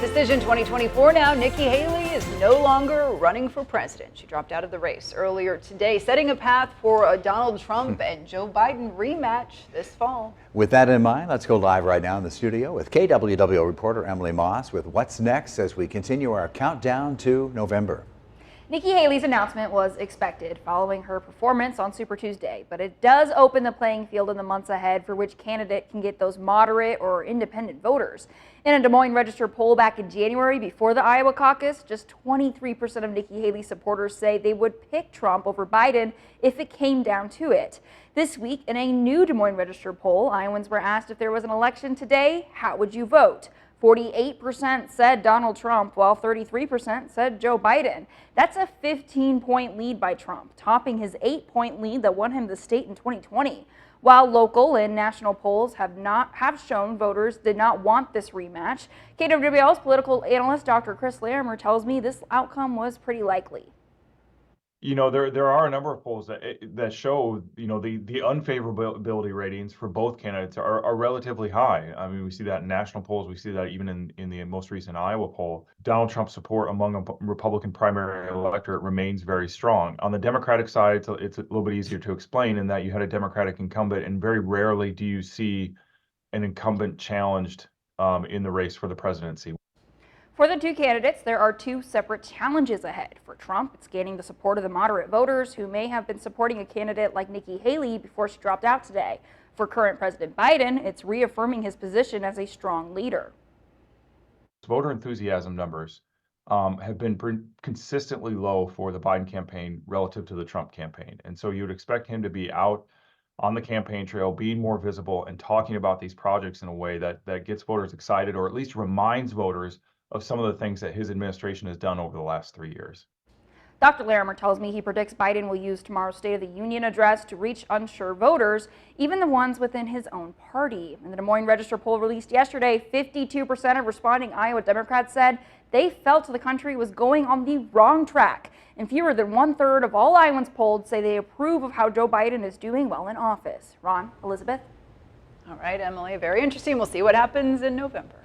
Decision 2024 now, Nikki Haley is no longer running for president. She dropped out of the race earlier today, setting a path for a Donald Trump and Joe Biden rematch this fall. With that in mind, let's go live right now in the studio with KWWO reporter Emily Moss with what's next as we continue our countdown to November. Nikki Haley's announcement was expected following her performance on Super Tuesday, but it does open the playing field in the months ahead for which candidate can get those moderate or independent voters. In a Des Moines Register poll back in January before the Iowa caucus, just 23% of Nikki Haley supporters say they would pick Trump over Biden if it came down to it. This week, in a new Des Moines Register poll, Iowans were asked if there was an election today, how would you vote? 48% said Donald Trump, while 33% said Joe Biden. That's a 15-point lead by Trump, topping his 8-point lead that won him the state in 2020. While local and national polls have shown voters did not want this rematch, KWWL's political analyst Dr. Chris Larimer tells me this outcome was pretty likely. You know, there are a number of polls that show, you know, the unfavorability ratings for both candidates are relatively high. I mean, we see that in national polls. We see that even in the most recent Iowa poll. Donald Trump's support among a Republican primary electorate remains very strong. On the Democratic side, it's a little bit easier to explain in that you had a Democratic incumbent, and very rarely do you see an incumbent challenged in the race for the presidency. For the two candidates, there are two separate challenges ahead. For Trump, it's gaining the support of the moderate voters who may have been supporting a candidate like Nikki Haley before she dropped out today. For current President Biden, it's reaffirming his position as a strong leader. Voter enthusiasm numbers have been consistently low for the Biden campaign relative to the Trump campaign. And so you would expect him to be out on the campaign trail, being more visible and talking about these projects in a way that gets voters excited, or at least reminds voters of some of the things that his administration has done over the last 3 years. Dr. Larimer tells me he predicts Biden will use tomorrow's State of the Union address to reach unsure voters, even the ones within his own party. In the Des Moines Register poll released yesterday, 52% of responding Iowa Democrats said they felt the country was going on the wrong track. And fewer than 1/3 of all Iowans polled say they approve of how Joe Biden is doing while in office. Ron, Elizabeth? All right, Emily, very interesting. We'll see what happens in November.